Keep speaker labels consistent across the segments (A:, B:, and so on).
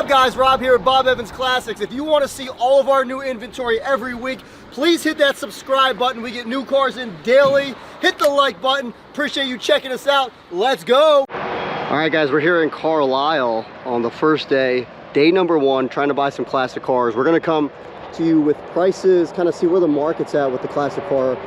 A: up, guys? Rob here at Bob Evans Classics. If you want to see all of our new inventory every week, please hit that subscribe button. We get new cars in daily. Hit the like button. Appreciate you checking us out. Let's go. All right, guys, we're here in Carlisle on the first day number 1, trying to buy some classic cars. We're going to come to you with prices, kind of see where the market's at with the classic car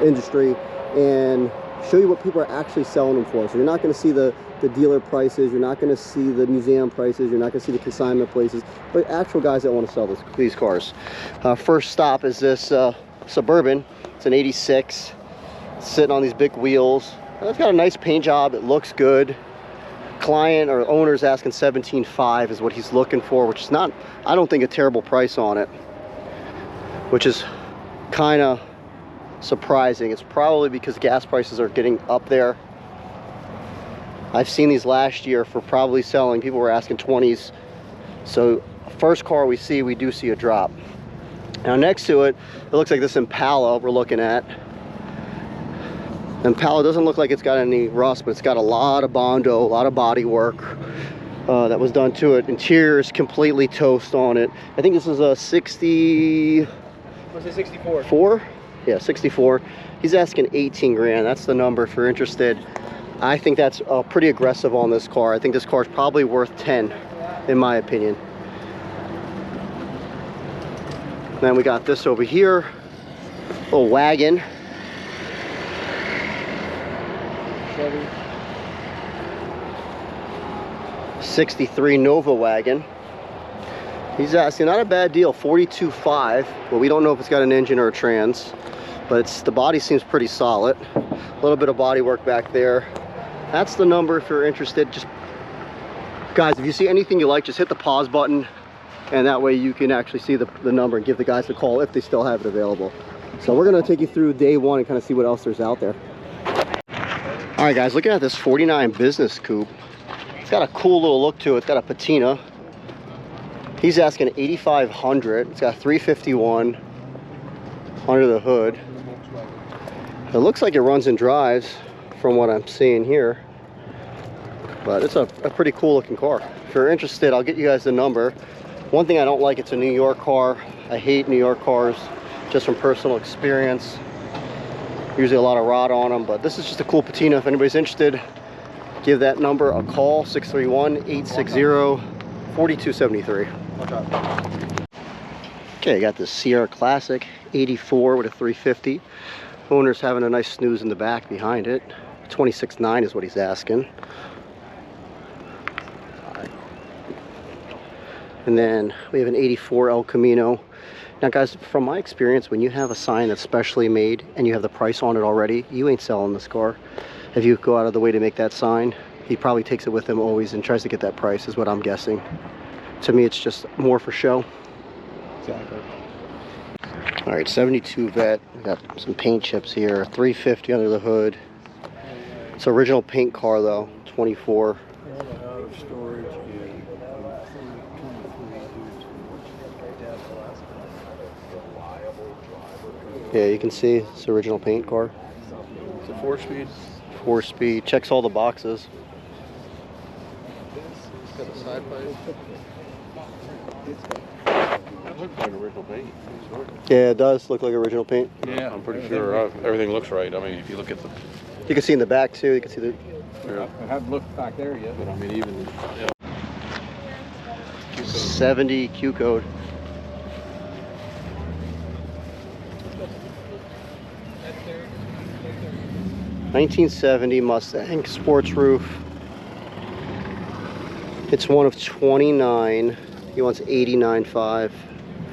A: industry, and show you what people are actually selling them for. So you're not going to see the dealer prices, you're not going to see the museum prices, you're not going to see the consignment places, but actual guys that want to sell these cars. First stop is this Suburban. It's an 86, sitting on these big wheels. It's got a nice paint job, it looks good. Client or owner's asking $17,500 is what he's looking for, which is not, I don't think, a terrible price on it, which is kind of surprising. It's probably because gas prices are getting up there. I've seen these last year for probably selling. People were asking 20s. So first car we do see a drop. Now next to it, it looks like this Impala we're looking at. Impala doesn't look like it's got any rust, but it's got a lot of Bondo, a lot of body work that was done to it. Interior is completely toast on it. I think this is a 60...
B: Was it 64?
A: 4? Yeah, 64. He's asking 18 grand. That's the number if you're interested. I think that's pretty aggressive on this car. I think this car is probably worth 10, in my opinion. Then we got this over here, little wagon.
B: Chevy.
A: 63 Nova wagon. He's asking, not a bad deal, 42.5. Well, we don't know if it's got an engine or a trans, but the body seems pretty solid. A little bit of body work back there. That's the number if you're interested. Just, guys, if you see anything you like, just hit the pause button, and that way you can actually see the number and give the guys a call if they still have it available. So we're gonna take you through day 1 and kind of see what else there's out there. All right, guys, looking at this 49 Business Coupe. It's got a cool little look to it. It's got a Patina. He's asking $8,500. It's got 351 under the hood. It looks like it runs and drives from what I'm seeing here, but it's a pretty cool looking car. If you're interested, I'll get you guys the number. One thing I don't like, it's a New York car. I hate New York cars, just from personal experience. Usually a lot of rot on them, but this is just a cool Patina. If anybody's interested, give that number a call, 631-860-4273. Okay, I got this Sierra Classic 84 with a 350. Owner's having a nice snooze in the back behind it. 26.9 is what he's asking. And then we have an 84 El Camino. Now, guys, from my experience, when you have a sign that's specially made and you have the price on it already, you ain't selling this car. If you go out of the way to make that sign, he probably takes it with him always and tries to get that price, is what I'm guessing. To me, it's just more for show.
B: Exactly.
A: All right, 72 Vet. We got some paint chips here. 350 under the hood. It's an original paint car though. 24. Yeah, you can see it's an original paint car.
B: It's a 4-speed.
A: 4-speed. Checks all the boxes.
B: It's got a side plate. That looks like original paint.
A: Yeah, it does look like original paint.
C: Yeah, I'm pretty sure everything looks right. I mean, if you look at the...
A: You can see in the back too. You can see the...
B: Yeah. I haven't looked back there yet, but I mean, even... Yeah.
A: 70 Q code. '1970 Mustang sports roof. It's one of 29. He wants 89.5,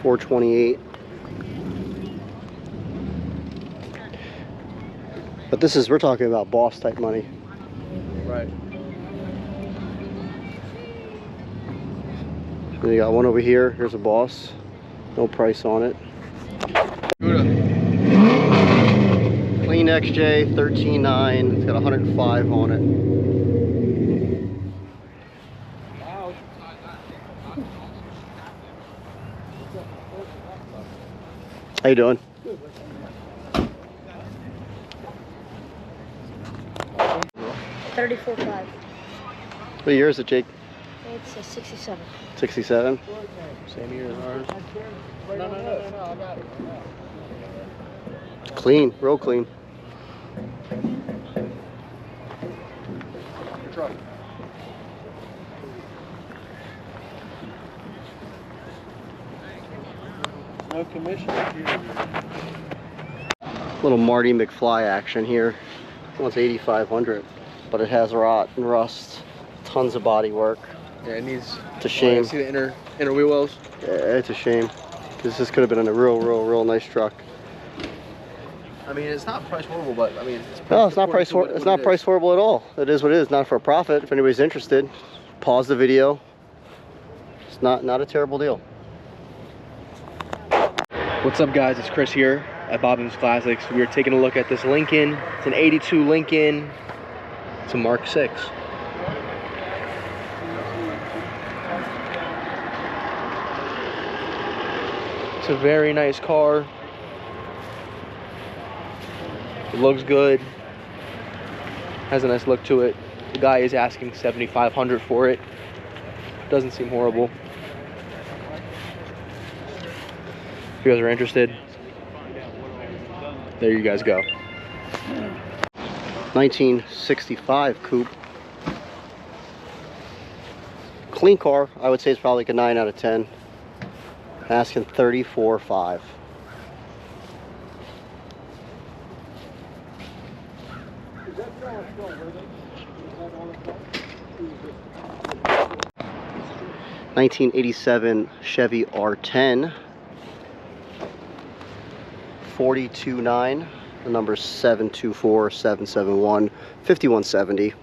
A: 428. But this is, we're talking about boss type money.
B: Right.
A: And you got one over here. Here's a boss. No price on it. Clean XJ 13.9. It's got 105 on it. How you doing?
D: 34.5.
A: What year is it, Jake?
D: It's a 67.
A: 67.
C: Same year as ours.
B: No, I got it.
A: Clean, real clean.
B: Your truck. No commission.
A: Little Marty McFly action here. This one's 8,500, but it has rot and rust. Tons of body work.
C: Yeah, it needs.
A: It's a shame.
C: See the inner wheel wells?
A: Yeah, it's a shame. Because this could have been a real nice truck.
C: I mean, it's not price horrible, but I mean,
A: No, it's not price horrible at all. It is what it is. Not for a profit. If anybody's interested, pause the video. It's not a terrible deal.
E: What's up, guys? It's Chris here at Bobby's Classics. We are taking a look at this Lincoln. It's an 82 Lincoln. It's a Mark 6. It's a very nice car. It looks good. Has a nice look to it. The guy is asking $7,500 for it. Doesn't seem horrible. If you guys are interested, there you guys go.
A: 1965 coupe. Clean car. I would say it's probably like a 9 out of 10. Asking $34,500. '87 Chevy R10. 42.9. The number's 724-771 5170.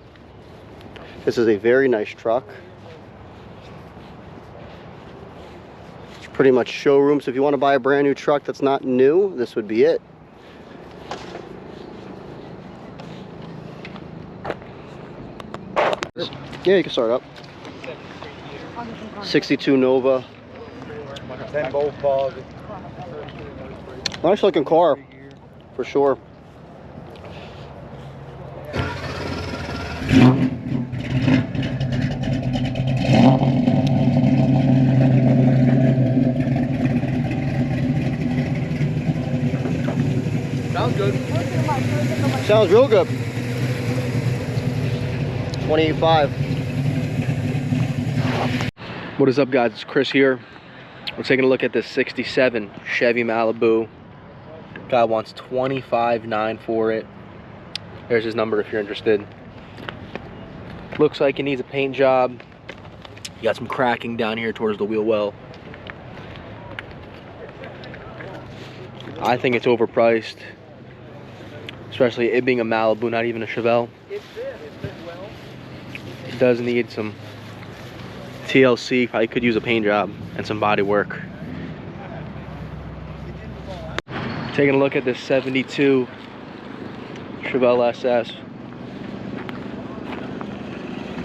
A: This is a very nice truck. It's pretty much showroom, so if you want to buy a brand new truck that's not new, this would be it. Yeah, you can start up. 62 Nova.
B: 10 bolt balls.
A: Nice looking car, for sure.
C: Sounds good.
A: Sounds real good. 28.5.
E: What is up, guys? It's Chris here. We're taking a look at this 67 Chevy Malibu. Guy wants $25,900 for it. There's his number if you're interested. Looks like it needs a paint job. You got some cracking down here towards the wheel well. I think it's overpriced, especially it being a Malibu, not even a Chevelle. It does need some TLC. Probably could use a paint job and some body work. Taking a look at this 72 Chevelle SS.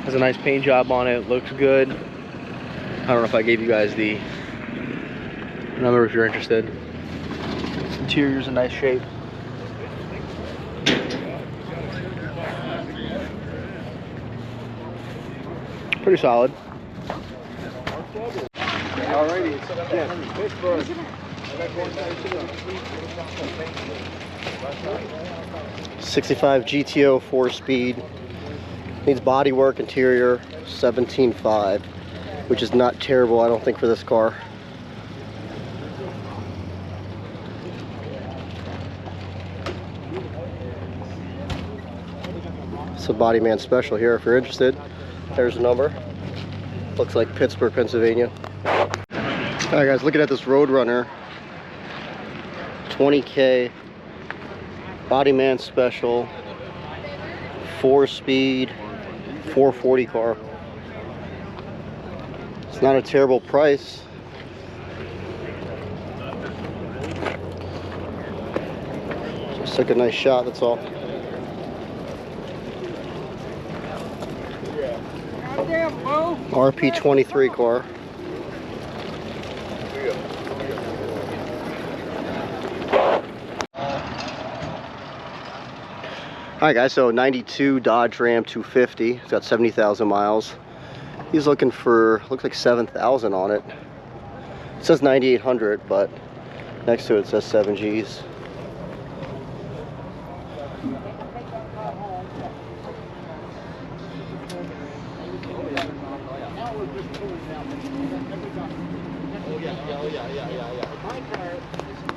E: Has a nice paint job on it, looks good. I don't know if I gave you guys the number if you're interested. This interior's in nice shape. Pretty solid.
B: Alrighty. Yeah, Pittsburgh.
A: 65 GTO 4-speed. Needs body work, interior, 17.5, which is not terrible, I don't think, for this car. It's a body man special here if you're interested. There's the number. Looks like Pittsburgh, Pennsylvania. Alright guys, looking at this Roadrunner. 20K. Body man special. 4-speed. 440 car. It's not a terrible price. Just took a nice shot, that's all. RP23 car. Alright guys, so 92 Dodge Ram 250. It's got 70,000 miles. He's looking for, looks like 7,000 on it. It says 9,800, but next to it says 7 Gs.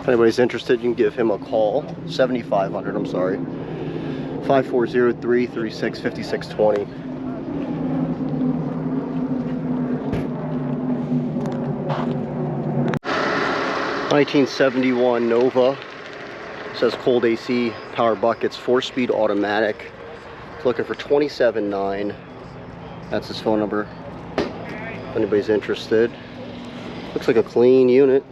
A: If anybody's interested, you can give him a call. 7,500, I'm sorry. 5403-365620. (1971) Nova. Says cold AC, power buckets, 4-speed automatic. Looking for 27,900. That's his phone number. If anybody's interested. Looks like a clean unit.